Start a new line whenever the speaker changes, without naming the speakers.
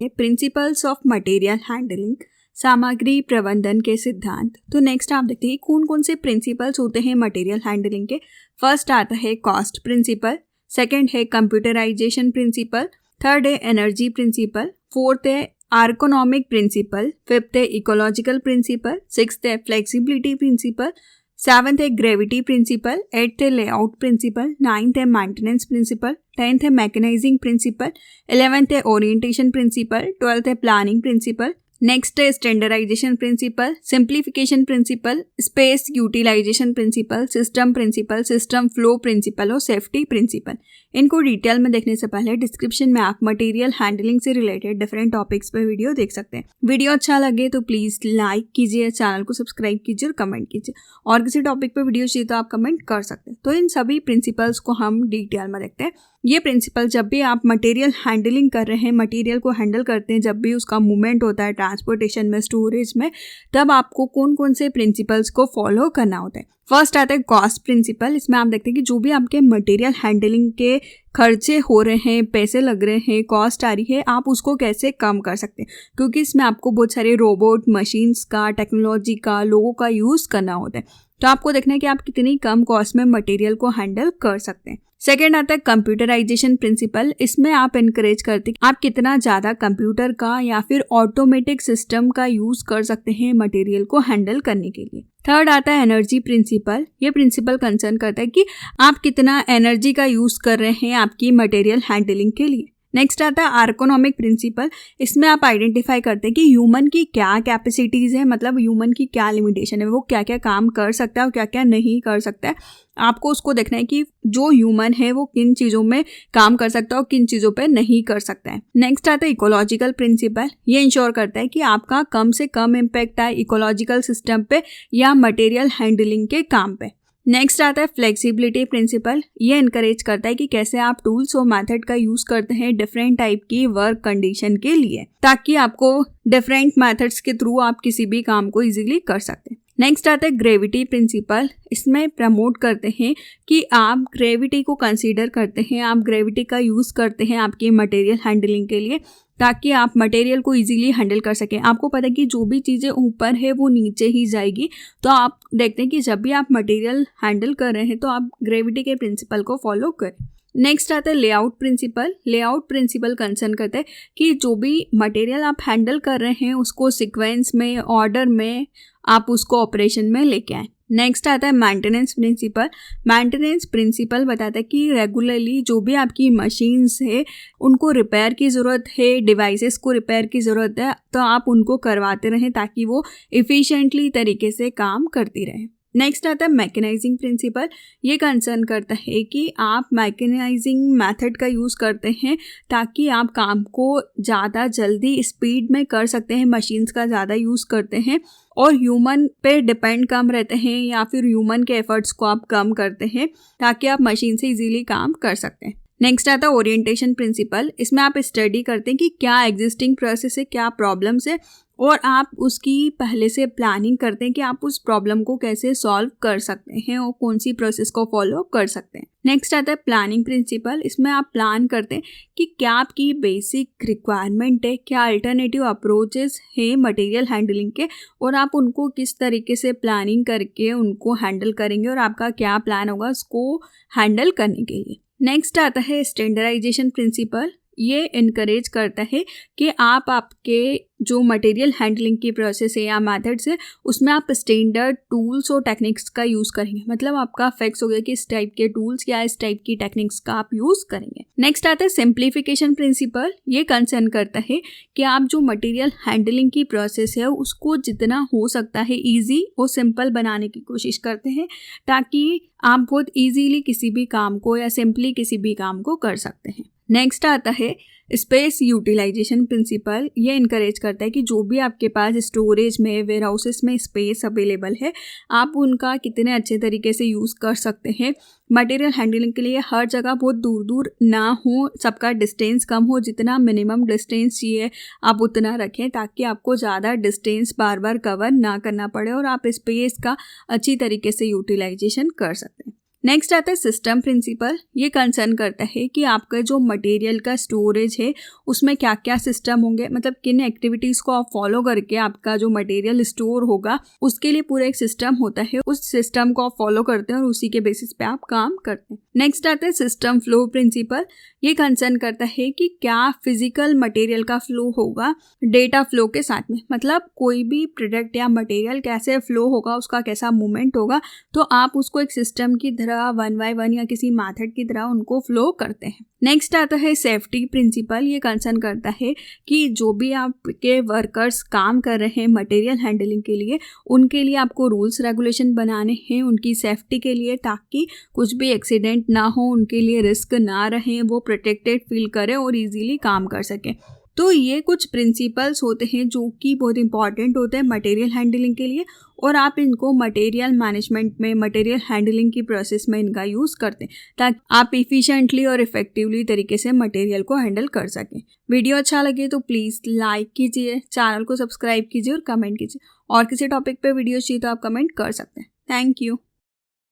Principles of material handling, सामग्री प्रबंधन के सिद्धांत। तो नेक्स्ट आप देखते हैं कौन कौन से प्रिंसिपल्स होते हैं मटेरियल हैंडलिंग के। फर्स्ट आता है कॉस्ट प्रिंसिपल, सेकंड है कंप्यूटराइजेशन प्रिंसिपल, थर्ड है एनर्जी प्रिंसिपल, फोर्थ है एर्गोनॉमिक प्रिंसिपल, फिफ्थ है इकोलॉजिकल प्रिंसिपल, सिक्स्थ है फ्लेक्सिबिलिटी प्रिंसिपल, सेवंथ है ग्रेविटी प्रिंसिपल, एट्थ है लेआउट प्रिंसिपल, नाइन्थ है मेंटेनेंस प्रिंसिपल, 10th है मैकेनाइजिंग प्रिंसिपल, 11th है ओरिएंटेशन प्रिंसिपल, 12th है प्लानिंग प्रिंसिपल, नेक्स्ट है standardisation principle, simplification principle, space utilisation principle, system principle, system flow principle और safety principle. इनको detail में देखने से पहले डिस्क्रिप्शन में आप मटेरियल हैंडलिंग से रिलेटेड डिफरेंट टॉपिक्स पे वीडियो देख सकते हैं। वीडियो अच्छा लगे तो प्लीज़ लाइक कीजिए, चैनल को सब्सक्राइब कीजिए और कमेंट कीजिए। और किसी टॉपिक पे वीडियो चाहिए तो आप कमेंट कर सकते हैं। तो इन सभी प्रिंसिपल्स को हम डिटेल में देखते हैं। ये प्रिंसिपल जब भी आप मटेरियल हैंडलिंग कर रहे हैं, मटेरियल को हैंडल करते हैं, जब भी उसका मूवमेंट होता है ट्रांसपोर्टेशन में, स्टोरेज में, तब आपको कौन कौन से प्रिंसिपल्स को फॉलो करना होता है। फर्स्ट आता है कॉस्ट प्रिंसिपल। इसमें आप देखते हैं कि जो भी आपके मटेरियल हैंडलिंग के खर्चे हो रहे हैं, पैसे लग रहे हैं, कॉस्ट आ रही है, आप उसको कैसे कम कर सकते हैं, क्योंकि इसमें आपको बहुत सारे रोबोट, मशीन्स का, टेक्नोलॉजी का, लोगों का यूज़ करना होता है। तो आपको देखना है कि आप कितनी कम कॉस्ट में मटेरियल को हैंडल कर सकते हैं। सेकेंड आता है कंप्यूटराइजेशन प्रिंसिपल। इसमें आप इनकरेज करते हैं आप कितना ज़्यादा कंप्यूटर का या फिर ऑटोमेटिक सिस्टम का यूज़ कर सकते हैं मटेरियल को हैंडल करने के लिए। थर्ड आता है एनर्जी प्रिंसिपल। ये प्रिंसिपल कंसर्न करता है कि आप कितना एनर्जी का यूज़ कर रहे हैं आपकी मटेरियल हैंडलिंग के लिए। नेक्स्ट आता है एर्गोनॉमिक प्रिंसिपल। इसमें आप आइडेंटिफाई करते हैं कि ह्यूमन की क्या कैपेसिटीज़ है, मतलब ह्यूमन की क्या लिमिटेशन है, वो क्या क्या काम कर सकता है और क्या क्या नहीं कर सकता है। आपको उसको देखना है कि जो ह्यूमन है वो किन चीज़ों में काम कर सकता है और किन चीज़ों पे नहीं कर सकता है। नेक्स्ट आता है इकोलॉजिकल प्रिंसिपल। ये इंश्योर करता है कि आपका कम से कम इम्पैक्ट आए इकोलॉजिकल सिस्टम पे या मटेरियल हैंडलिंग के काम पे। नेक्स्ट आता है फ्लेक्सिबिलिटी प्रिंसिपल। ये इनकरेज करता है कि कैसे आप टूल्स और मेथड का यूज़ करते हैं डिफरेंट टाइप की वर्क कंडीशन के लिए, ताकि आपको डिफरेंट मेथड्स के थ्रू आप किसी भी काम को इजीली कर सकते हैं। नेक्स्ट आता है ग्रेविटी प्रिंसिपल। इसमें प्रमोट करते हैं कि आप ग्रेविटी को कंसीडर करते हैं, आप ग्रेविटी का यूज़ करते हैं आपकी मटेरियल हैंडलिंग के लिए, ताकि आप मटेरियल को इजीली हैंडल कर सकें। आपको पता है कि जो भी चीज़ें ऊपर है वो नीचे ही जाएगी, तो आप देखते हैं कि जब भी आप मटेरियल हैंडल कर रहे हैं तो आप ग्रेविटी के प्रिंसिपल को फॉलो करें। नेक्स्ट आता है layout principle. Layout principle concern करता है कि जो भी मटेरियल आप हैंडल कर रहे हैं उसको सीक्वेंस में, ऑर्डर में आप उसको ऑपरेशन में लेके आएँ। नेक्स्ट आता है मेंटेनेंस प्रिंसिपल। मेंटेनेंस प्रिंसिपल बताता है कि रेगुलरली जो भी आपकी मशीन्स है उनको रिपेयर की ज़रूरत है, डिवाइसेस को रिपेयर की ज़रूरत है, तो आप उनको करवाते रहें ताकि वो इफ़िशिएंटली तरीके से काम करती रहें। नेक्स्ट आता है मैकेनाइजिंग प्रिंसिपल। ये कंसर्न करता है कि आप मैकेनाइजिंग मेथड का यूज़ करते हैं ताकि आप काम को ज़्यादा जल्दी स्पीड में कर सकते हैं, मशीन्स का ज़्यादा यूज़ करते हैं और ह्यूमन पे डिपेंड कम रहते हैं या फिर ह्यूमन के एफर्ट्स को आप कम करते हैं ताकि आप मशीन से इजीली काम कर सकते हैं। नेक्स्ट आता है ओरिएंटेशन प्रिंसिपल। इसमें आप स्टडी करते हैं कि क्या एग्जिस्टिंग प्रोसेस है, क्या प्रॉब्लम्स है, और आप उसकी पहले से प्लानिंग करते हैं कि आप उस प्रॉब्लम को कैसे सॉल्व कर सकते हैं और कौन सी प्रोसेस को फॉलो कर सकते हैं। नेक्स्ट आता है प्लानिंग प्रिंसिपल। इसमें आप प्लान करते हैं कि क्या आपकी बेसिक रिक्वायरमेंट है, क्या अल्टरनेटिव अप्रोचेस हैं मटेरियल हैंडलिंग के, और आप उनको किस तरीके से प्लानिंग करके उनको हैंडल करेंगे और आपका क्या प्लान होगा उसको हैंडल करने के लिए। नेक्स्ट आता है स्टैंडर्डाइजेशन प्रिंसिपल। ये इनकरेज करता है कि आप आपके जो मटेरियल हैंडलिंग की प्रोसेस है या मेथड्स है उसमें आप स्टैंडर्ड टूल्स और टेक्निक्स का यूज़ करेंगे। मतलब आपका फिक्स हो गया कि इस टाइप के टूल्स या इस टाइप की टेक्निक्स का आप यूज़ करेंगे। नेक्स्ट आता है सिंप्लीफिकेशन प्रिंसिपल। ये कंसर्न करता है कि आप जो मटेरियल हैंडलिंग की प्रोसेस है उसको जितना हो सकता है ईजी और सिंपल बनाने की कोशिश करते हैं ताकि आप बहुत ईजीली किसी भी काम को या सिंपली किसी भी काम को कर सकते हैं। नेक्स्ट आता है स्पेस यूटिलाइजेशन प्रिंसिपल। ये इनकरेज करता है कि जो भी आपके पास स्टोरेज में, वेयर हाउसेस में स्पेस अवेलेबल है आप उनका कितने अच्छे तरीके से यूज़ कर सकते हैं। मटेरियल हैंडलिंग के लिए हर जगह बहुत दूर दूर ना हो, सबका डिस्टेंस कम हो, जितना मिनिमम डिस्टेंस चाहिए आप उतना रखें ताकि आपको ज़्यादा डिस्टेंस बार बार कवर ना करना पड़े और आप स्पेस का अच्छी तरीके से यूटिलाइजेशन कर सकते हैं। नेक्स्ट आता है सिस्टम प्रिंसिपल। ये कंसर्न करता है कि आपका जो मटेरियल का स्टोरेज है उसमें क्या क्या सिस्टम होंगे, मतलब किन एक्टिविटीज़ को आप फॉलो करके आपका जो मटेरियल स्टोर होगा उसके लिए पूरा एक सिस्टम होता है, उस सिस्टम को आप फॉलो करते हैं और उसी के बेसिस पे आप काम करते हैं। नेक्स्ट आता है सिस्टम फ्लो प्रिंसिपल। ये कंसर्न करता है कि क्या फिजिकल मटेरियल का फ्लो होगा डेटा फ्लो के साथ में, मतलब कोई भी प्रोडक्ट या मटेरियल कैसे फ्लो होगा, उसका कैसा मूवमेंट होगा, तो आप उसको एक सिस्टम की तरह 1 by 1 या किसी मेथड की तरह उनको फ्लो करते हैं। नेक्स्ट आता है सेफ्टी प्रिंसिपल। ये कंसर्न करता है कि जो भी आपके वर्कर्स काम कर रहे हैं मटेरियल हैंडलिंग के लिए, उनके लिए आपको रूल्स रेगुलेशन बनाने हैं उनकी सेफ्टी के लिए, ताकि कुछ भी एक्सीडेंट ना हो, उनके लिए रिस्क ना रहे, वो प्रोटेक्टेड फील करें और इजीली काम कर सकें। तो ये कुछ प्रिंसिपल्स होते हैं जो कि बहुत इंपॉर्टेंट होते हैं मटेरियल हैंडलिंग के लिए, और आप इनको मटेरियल मैनेजमेंट में, मटेरियल हैंडलिंग की प्रोसेस में इनका यूज़ करते हैं ताकि आप इफ़िशिएंटली और इफ़ेक्टिवली तरीके से मटेरियल को हैंडल कर सकें। वीडियो अच्छा लगे तो प्लीज़ लाइक कीजिए, चैनल को सब्सक्राइब कीजिए और कमेंट कीजिए। और किसी टॉपिक पे वीडियो चाहिए तो आप कमेंट कर सकते हैं। Thank you.